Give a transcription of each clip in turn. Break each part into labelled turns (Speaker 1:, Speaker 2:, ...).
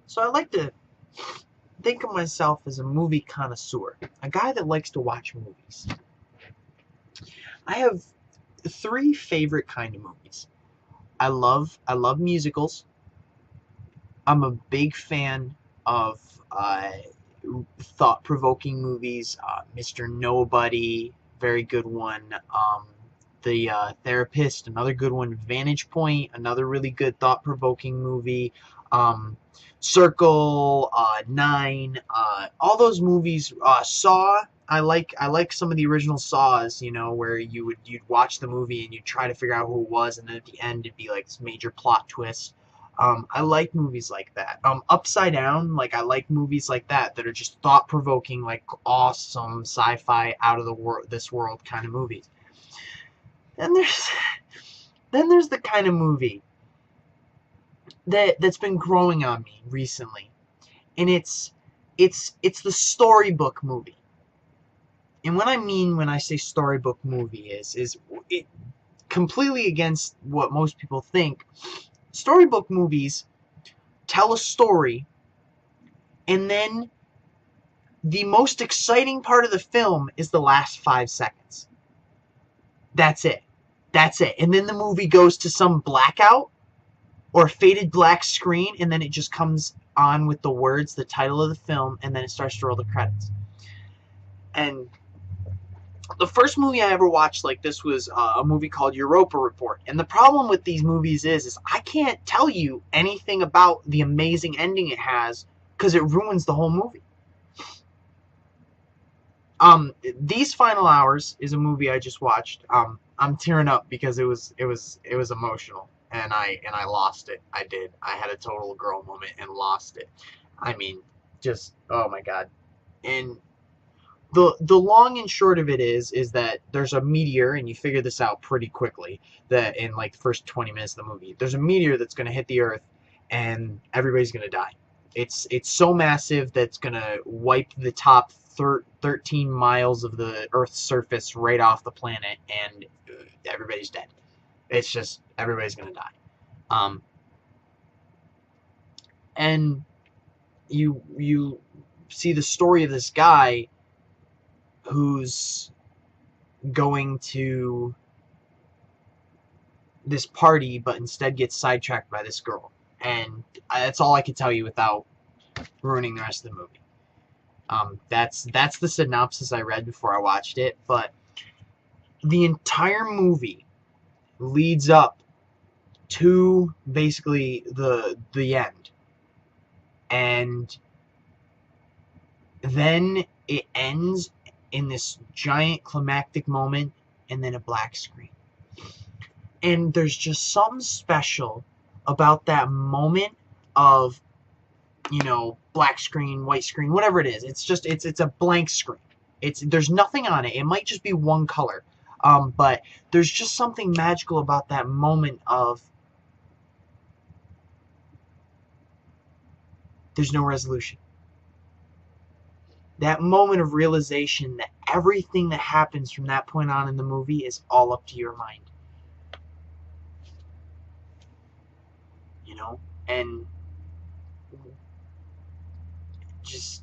Speaker 1: So I like to think of myself as a movie connoisseur, a guy that likes to watch movies. I have three favorite kind of movies. I love musicals. I'm a big fan of thought-provoking movies. Mr. Nobody, very good one. The Therapist, another good one. Vantage Point, another really good thought-provoking movie. Um, Circle, Nine, all those movies. Saw. I like some of the original Saws. Where you'd watch the movie and you'd try to figure out who it was, and then at the end it'd be like this major plot twist. I like movies like that. Upside Down, like I like movies like that are just thought provoking, like awesome sci-fi out of the world, this world kind of movies. Then there's then there's the kind of movie that's been growing on me recently, and it's the storybook movie. And what I mean when I say storybook movie is it completely against what most people think. Storybook movies tell a story, and then the most exciting part of the film is the last 5 seconds. That's it. That's it. And then the movie goes to some blackout or faded black screen, and then it just comes on with the words, the title of the film, and then it starts to roll the credits. And the first movie I ever watched like this was a movie called Europa Report. And the problem with these movies is I can't tell you anything about the amazing ending it has because it ruins the whole movie. These Final Hours is a movie I just watched. I'm tearing up because it was emotional, and I lost it. I did. I had a total girl moment and lost it. I mean, just oh my god. And the long and short of it is that there's a meteor, and you figure this out pretty quickly. That in like the first 20 minutes of the movie, there's a meteor that's going to hit the Earth, and everybody's going to die. It's so massive that it's going to wipe the top 13 miles of the Earth's surface right off the planet, and everybody's dead. It's just everybody's going to die. Um, and you see the story of this guy who's going to this party, but instead gets sidetracked by this girl. And that's all I can tell you without ruining the rest of the movie. That's the synopsis I read before I watched it, but the entire movie leads up to basically the end, and then it ends in this giant climactic moment, and then a black screen. And there's just something special about that moment of black screen, white screen, whatever it is. It's a blank screen. There's nothing on it. It might just be one color. But there's just something magical about that moment of there's no resolution. That moment of realization that everything that happens from that point on in the movie is all up to your mind. And just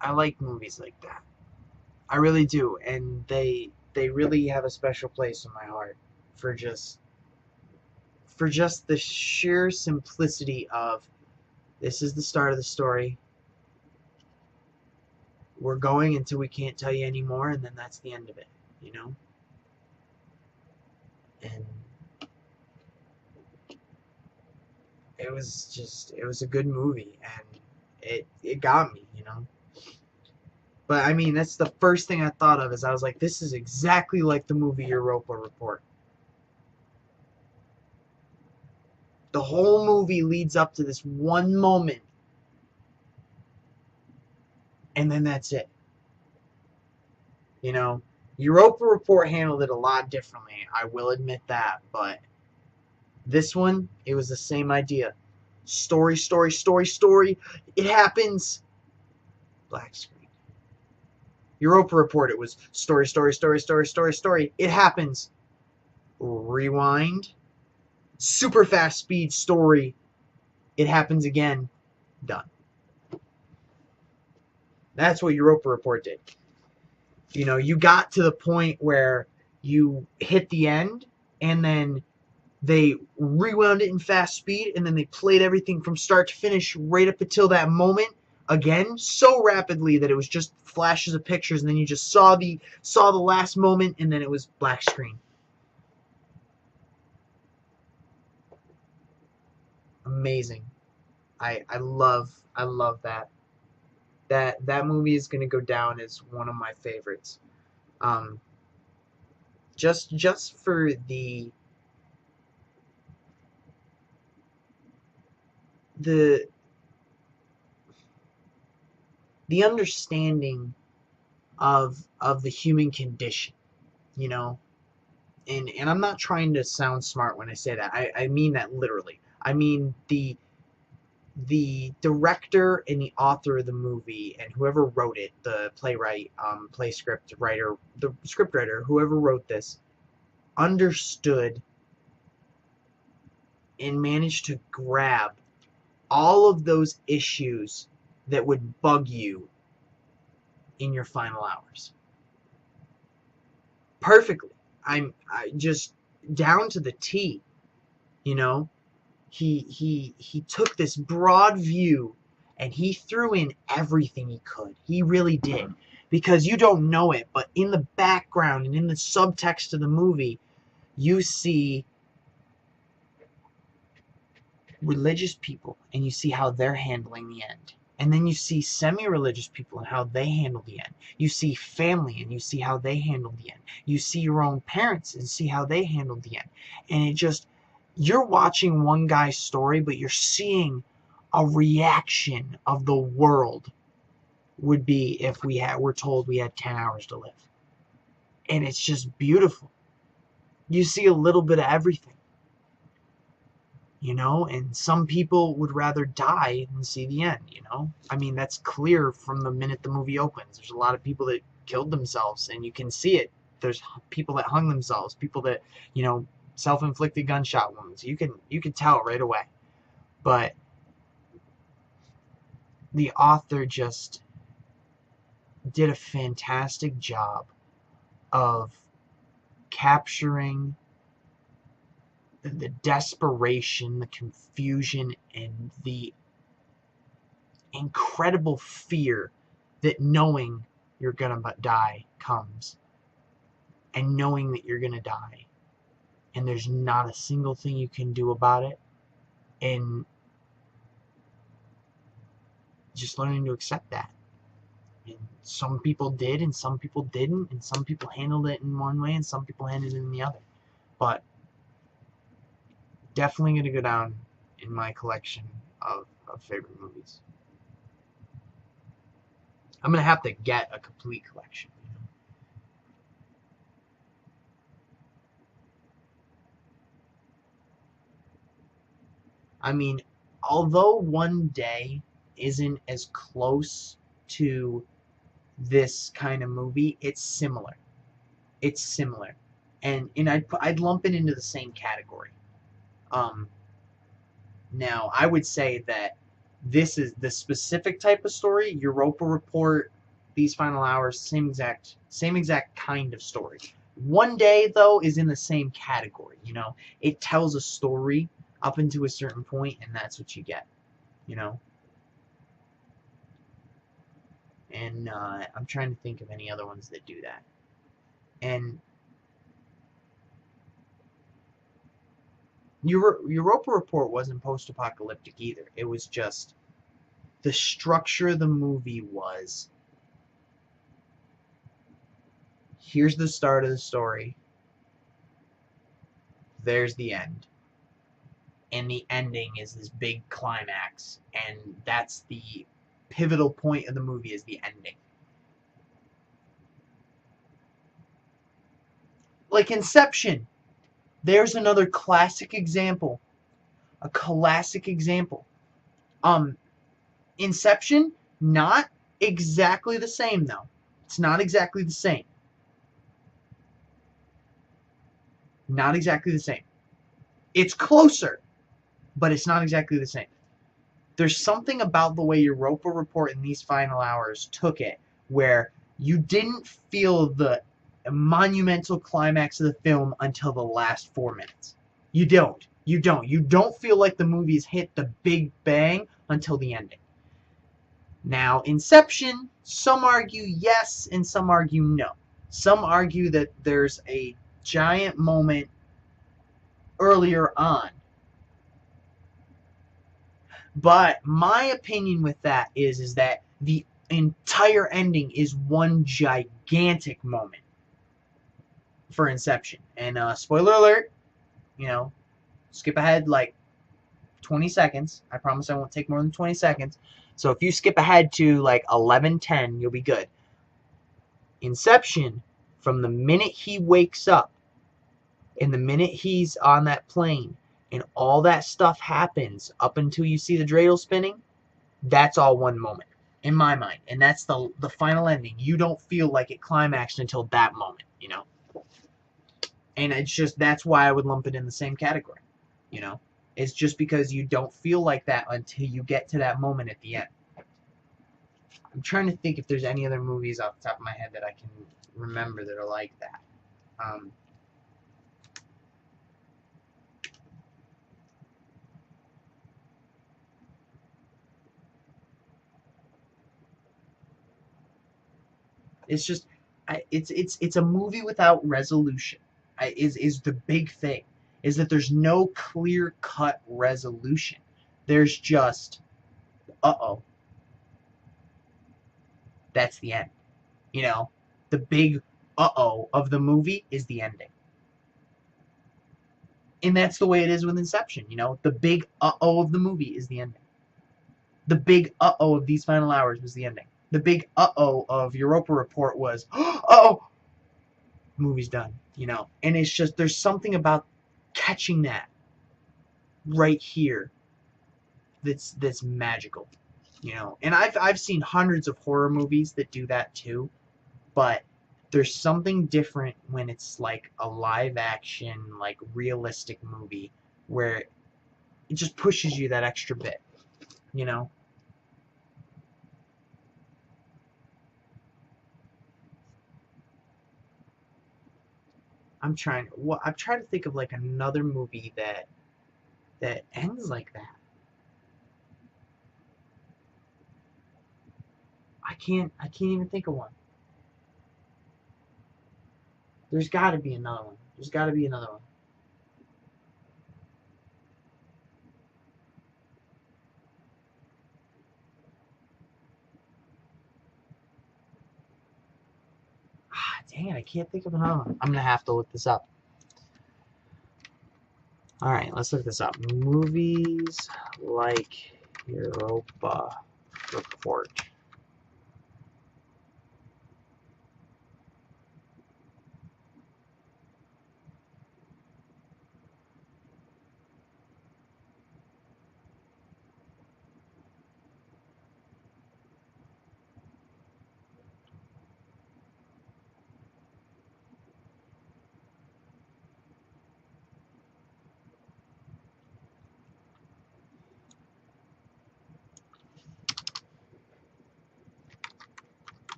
Speaker 1: I like movies like that. I really do, and they really have a special place in my heart for just the sheer simplicity of this is the start of the story. We're going until we can't tell you anymore, and then that's the end of it. And it was a good movie, and it got me. But I mean, that's the first thing I thought of is I was like, this is exactly like the movie Europa Report. The whole movie leads up to this one moment, and then that's it. Europa Report handled it a lot differently, I will admit that, but this one, it was the same idea. Story, story, story, story. It happens. Black screen. Europa Report, it was story, story, story, story, story, story. It happens. Rewind. super fast speed story. It happens again. Done. That's what Europa Report did. You know, you got to the point where you hit the end, and then they rewound it in fast speed, and then they played everything from start to finish right up until that moment again, so rapidly that it was just flashes of pictures, and then you just saw the last moment, and then it was black screen. Amazing. I love that. That movie is gonna go down as one of my favorites. Um, just for the understanding of the human condition, you know. And I'm not trying to sound smart when I say that. I mean that literally. I mean the director and the author of the movie and whoever wrote it, the playwright, play script writer, the script writer, whoever wrote this, understood and managed to grab all of those issues that would bug you in your final hours. Perfectly. I just down to the T, you know. He took this broad view and he threw in everything he could. He really did. Because you don't know it, but in the background and in the subtext of the movie, you see religious people and you see how they're handling the end. And then you see semi-religious people and how they handle the end. You see family and you see how they handle the end. You see your own parents and see how they handle the end. And it just, you're watching one guy's story, but you're seeing a reaction of the world would be if we're told we had 10 hours to live. And it's just beautiful. You see a little bit of everything. You know, and some people would rather die than see the end, you know? I mean, that's clear from the minute the movie opens. There's a lot of people that killed themselves, and you can see it. There's people that hung themselves, people that, you know, self-inflicted gunshot wounds. You can tell right away. But the author just did a fantastic job of capturing the desperation, the confusion, and the incredible fear that knowing you're gonna die comes, and knowing that you're gonna die, and there's not a single thing you can do about it, and just learning to accept that. And some people did, and some people didn't, and some people handled it in one way, and some people handled it in the other. But definitely going to go down in my collection of favorite movies. I'm going to have to get a complete collection. You know? I mean, although One Day isn't as close to this kind of movie, it's similar. It's similar. And I'd lump it into the same category. Now, I would say that this is the specific type of story. Europa Report, These Final Hours, same exact kind of story. One Day, though, is in the same category. You know, it tells a story up into a certain point, and that's what you get. You know. And I'm trying to think of any other ones that do that. And Europa Report wasn't post-apocalyptic either. It was just the structure of the movie was, here's the start of the story, there's the end, and the ending is this big climax, and that's the pivotal point of the movie, is the ending. Like Inception. There's another classic example. A classic example. Inception, not exactly the same, though. It's not exactly the same. Not exactly the same. It's closer, but it's not exactly the same. There's something about the way Europa Report in these final hours took it, where you didn't feel the monumental climax of the film until the last 4 minutes. You don't. You don't. You don't feel like the movie's hit the big bang until the ending. Now, Inception, some argue yes and some argue no. Some argue that there's a giant moment earlier on. But my opinion with that is that the entire ending is one gigantic moment for Inception. And spoiler alert, you know, skip ahead like 20 seconds. I promise I won't take more than 20 seconds. So if you skip ahead to like 11:10, you'll be good. Inception, from the minute he wakes up and the minute he's on that plane and all that stuff happens up until you see the dreidel spinning, that's all one moment in my mind. And that's the final ending. You don't feel like it climaxed until that moment, you know? And it's just, that's why I would lump it in the same category, you know? It's just because you don't feel like that until you get to that moment at the end. I'm trying to think if there's any other movies off the top of my head that I can remember that are like that. It's just, it's a movie without resolution. Is the big thing, is that there's no clear cut resolution. There's just, uh-oh, that's the end. You know, the big uh-oh of the movie is the ending. And that's the way it is with Inception, you know? The big uh-oh of the movie is the ending. The big uh-oh of these final hours was the ending. The big uh-oh of Europa Report was, uh-oh, movie's done, you know? And it's just, there's something about catching that right here that's magical, you know? And I've seen hundreds of horror movies that do that too, but there's something different when it's like a live action, like realistic movie where it just pushes you that extra bit, you know? I'm trying to think of like another movie that ends like that. I can't even think of one. There's got to be another one. There's got to be another one. Ah, dang it, I can't think of another one. I'm gonna have to look this up. All right, let's look this up. Movies like Europa Report.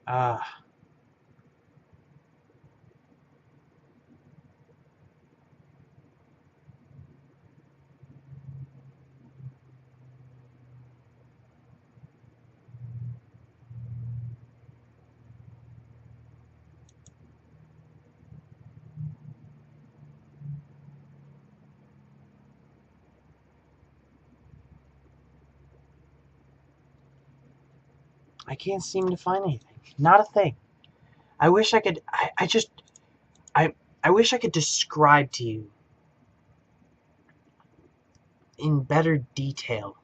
Speaker 1: Uh, I can't seem to find anything. Not a thing. I wish I could. I I wish I could describe to you in better detail.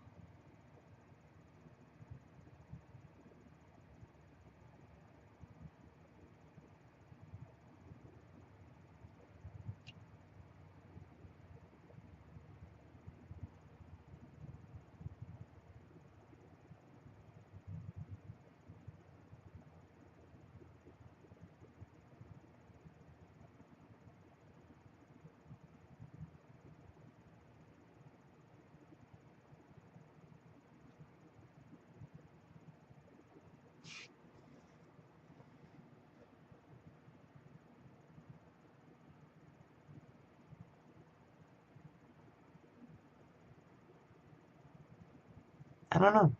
Speaker 1: I don't know.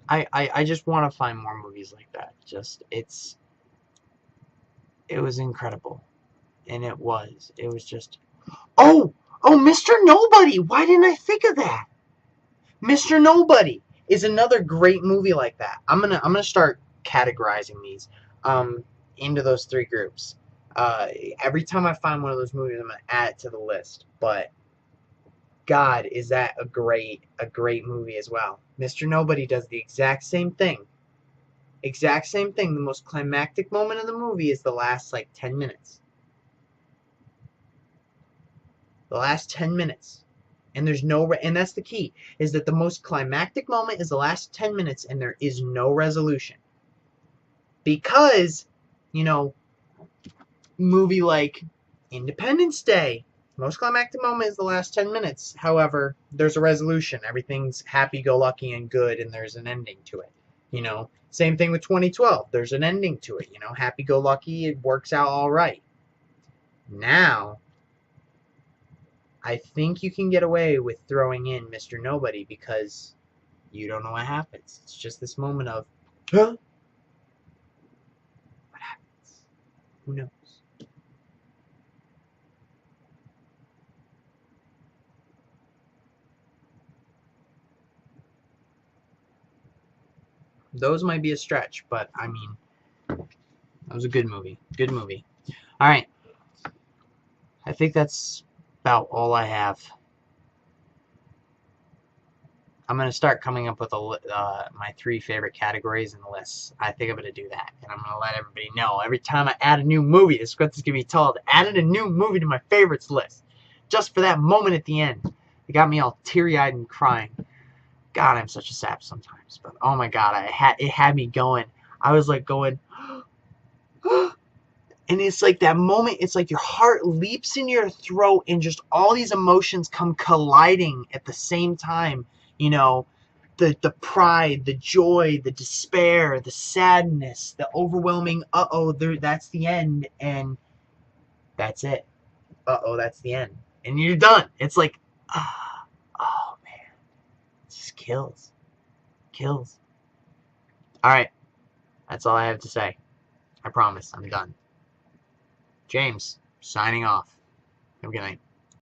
Speaker 1: I just want to find more movies like that. It was incredible. And it was just, oh, Mr. Nobody. Why didn't I think of that? Mr. Nobody is another great movie like that. I'm gonna start categorizing these into those three groups. Every time I find one of those movies, I'm gonna add it to the list. But God, is that a great movie as well. Mr. Nobody does the exact same thing. Exact same thing. The most climactic moment of the movie is the last like 10 minutes. The last 10 minutes. And there's no and that's the key, is that the most climactic moment is the last 10 minutes and there is no resolution. Because, movie like Independence Day, most climactic moment is the last 10 minutes. However, there's a resolution. Everything's happy-go-lucky and good, and there's an ending to it. Same thing with 2012. There's an ending to it. Happy-go-lucky, it works out all right. Now, I think you can get away with throwing in Mr. Nobody because you don't know what happens. It's just this moment of, huh? What happens? Who knows? Those might be a stretch, but I mean, that was a good movie. Good movie. All right. I think that's about all I have. I'm going to start coming up with my 3 favorite categories and lists. I think I'm going to do that. And I'm going to let everybody know. Every time I add a new movie, this is what this is going to be called. Added a new movie to my favorites list. Just for that moment at the end. It got me all teary-eyed and crying. God, I'm such a sap sometimes. But oh my God, it had me going. I was like going, and it's like that moment, it's like your heart leaps in your throat and just all these emotions come colliding at the same time. The pride, the joy, the despair, the sadness, the overwhelming, that's the end, and that's it. That's the end. And you're done. It's like, oh man, it just kills. Kills. Alright, that's all I have to say. I promise, I'm done. James, signing off. Have a good night.